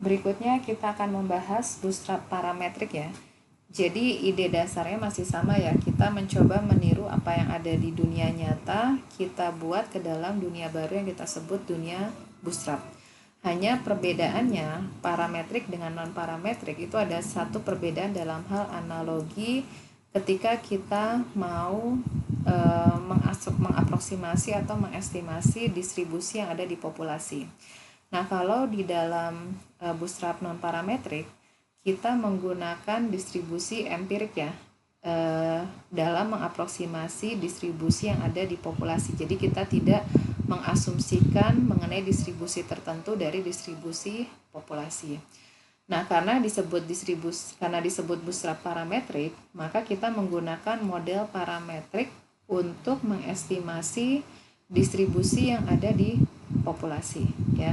Berikutnya kita akan membahas bootstrap parametrik ya. Jadi ide dasarnya masih sama ya, kita mencoba meniru apa yang ada di dunia nyata, kita buat ke dalam dunia baru yang kita sebut dunia bootstrap. Hanya perbedaannya parametrik dengan non-parametrik itu ada satu perbedaan dalam hal analogi ketika kita mau mengaproksimasi atau mengestimasi distribusi yang ada di populasi. Nah, kalau di dalam bootstrap non-parametrik kita menggunakan distribusi empirik ya dalam mengaproksimasi distribusi yang ada di populasi. Jadi kita tidak mengasumsikan mengenai distribusi tertentu dari distribusi populasi. Nah, karena disebut bootstrap parametrik, maka kita menggunakan model parametrik untuk mengestimasi distribusi yang ada di populasi ya.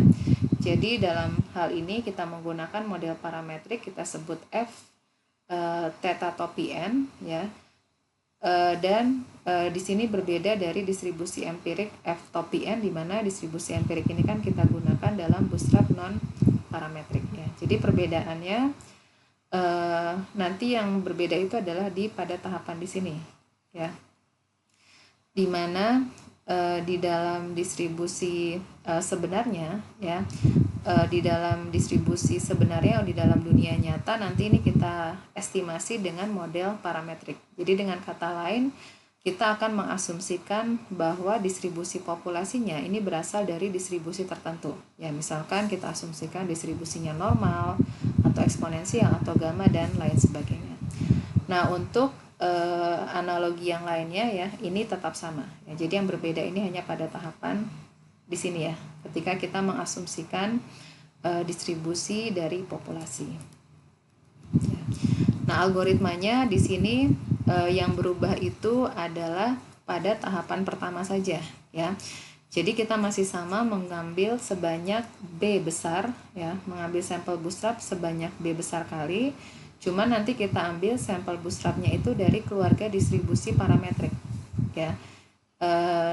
Jadi dalam hal ini kita menggunakan model parametrik, kita sebut F theta topi n ya. Dan di sini berbeda dari distribusi empirik F topi n, di mana distribusi empirik ini kan kita gunakan dalam bootstrap non parametrik ya. Jadi perbedaannya nanti yang berbeda itu adalah pada tahapan di sini ya, di mana di dalam distribusi sebenarnya ya, di dalam distribusi sebenarnya di dalam dunia nyata nanti ini kita estimasi dengan model parametrik. Jadi dengan kata lain kita akan mengasumsikan bahwa distribusi populasinya ini berasal dari distribusi tertentu ya, misalkan kita asumsikan distribusinya normal atau eksponensial atau gamma dan lain sebagainya. Nah, untuk analogi yang lainnya ya, ini tetap sama ya. Jadi yang berbeda ini hanya pada tahapan di sini ya, ketika kita mengasumsikan distribusi dari populasi ya. Nah, algoritmanya di sini yang berubah itu adalah pada tahapan pertama saja ya. Jadi kita masih sama mengambil sebanyak B besar ya, mengambil sampel bootstrap sebanyak B besar kali. Cuma nanti kita ambil sampel bootstrapnya itu dari keluarga distribusi parametrik ya.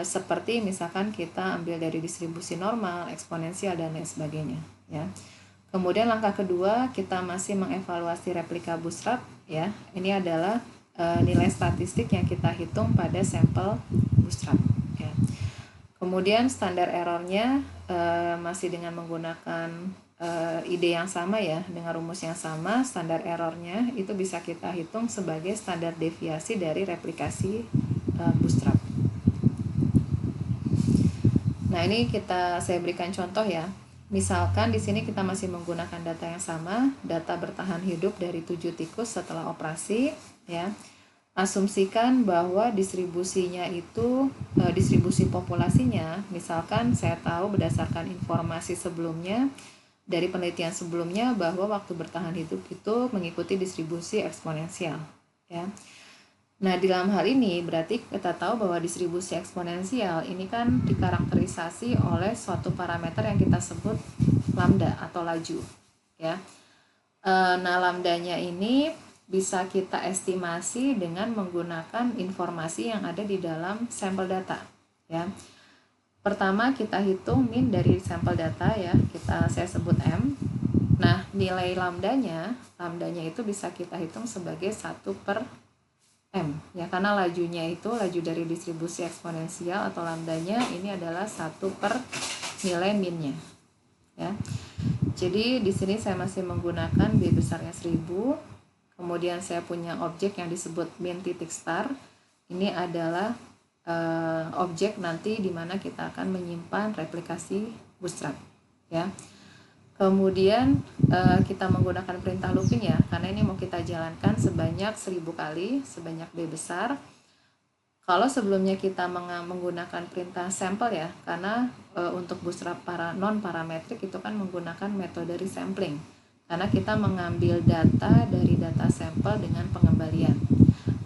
Seperti misalkan kita ambil dari distribusi normal, eksponensial dan lain sebagainya ya. Kemudian langkah kedua kita masih mengevaluasi replika bootstrap ya. Ini adalah nilai statistik yang kita hitung pada sampel bootstrap ya. Kemudian standar errornya masih dengan menggunakan ide yang sama ya, dengan rumus yang sama. Standar errornya itu bisa kita hitung sebagai standar deviasi dari replikasi bootstrap. Nah, ini saya berikan contoh ya. Misalkan di sini kita masih menggunakan data yang sama, data bertahan hidup dari 7 tikus setelah operasi ya. Asumsikan bahwa distribusinya itu distribusi populasinya, misalkan saya tahu berdasarkan informasi sebelumnya dari penelitian sebelumnya bahwa waktu bertahan hidup itu mengikuti distribusi eksponensial ya. Nah, di dalam hal ini berarti kita tahu bahwa distribusi eksponensial ini kan dikarakterisasi oleh suatu parameter yang kita sebut lambda atau laju ya. Nah, lambdanya ini bisa kita estimasi dengan menggunakan informasi yang ada di dalam sampel data ya. Pertama kita hitung min dari sampel data ya, saya sebut M. Nah, nilai lambdanya itu bisa kita hitung sebagai 1/M ya, karena lajunya itu laju dari distribusi eksponensial atau lambdanya ini adalah 1 per nilai minnya ya. Jadi di sini saya masih menggunakan B besarnya 1000. Kemudian saya punya objek yang disebut min titik star. Ini adalah objek nanti di mana kita akan menyimpan replikasi bootstrap ya. Kemudian kita menggunakan perintah looping ya, karena ini mau kita jalankan sebanyak 1000 kali, sebanyak B besar. Kalau sebelumnya kita menggunakan perintah sampel ya, karena untuk bootstrap non parametrik itu kan menggunakan metode resampling, karena kita mengambil data dari data sampel dengan pengembalian.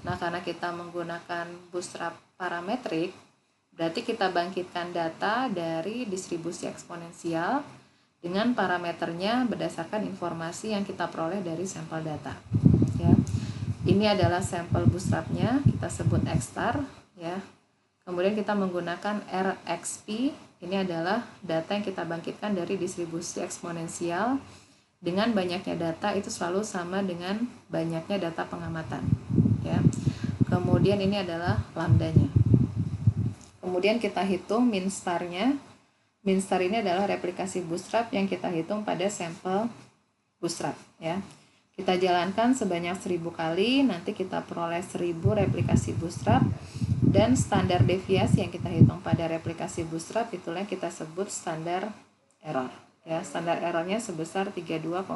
Nah, karena kita menggunakan bootstrap parametrik, berarti kita bangkitkan data dari distribusi eksponensial dengan parameternya berdasarkan informasi yang kita peroleh dari sampel data ya. Ini adalah sampel bootstrapnya, kita sebut X star ya. Kemudian kita menggunakan RXP, ini adalah data yang kita bangkitkan dari distribusi eksponensial dengan banyaknya data itu selalu sama dengan banyaknya data pengamatan, ya. Kemudian ini adalah lambdanya. Kemudian kita hitung min starnya. Min star ini adalah replikasi bootstrap yang kita hitung pada sampel bootstrap, ya. Kita jalankan sebanyak 1000 kali, nanti kita peroleh 1000 replikasi bootstrap, dan standar deviasi yang kita hitung pada replikasi bootstrap itulah yang kita sebut standar error, ya. Standar errornya sebesar 32,6.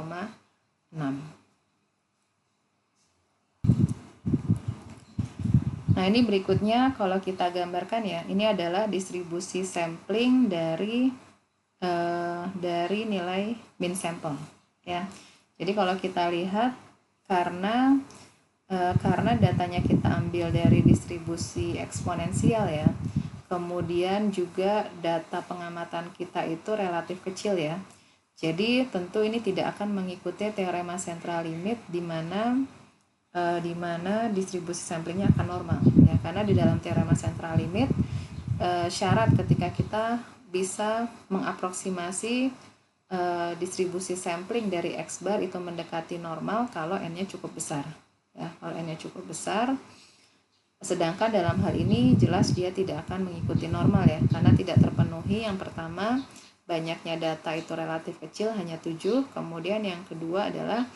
Nah, ini berikutnya kalau kita gambarkan, ya, ini adalah distribusi sampling dari nilai min sampel, ya. Jadi kalau kita lihat karena datanya kita ambil dari distribusi eksponensial, ya. Kemudian juga data pengamatan kita itu relatif kecil, ya. Jadi tentu ini tidak akan mengikuti teorema central limit di mana distribusi samplingnya akan normal, ya. Karena di dalam teorema central limit syarat ketika kita bisa mengaproksimasi distribusi sampling dari X bar itu mendekati normal kalau n-nya cukup besar, ya. Kalau n-nya cukup besar, sedangkan dalam hal ini jelas dia tidak akan mengikuti normal, ya, karena tidak terpenuhi. Yang pertama, banyaknya data itu relatif kecil, hanya 7. Kemudian yang kedua adalah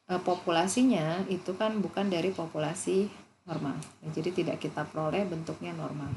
populasinya itu kan bukan dari populasi normal, ya, jadi tidak kita peroleh bentuknya normal.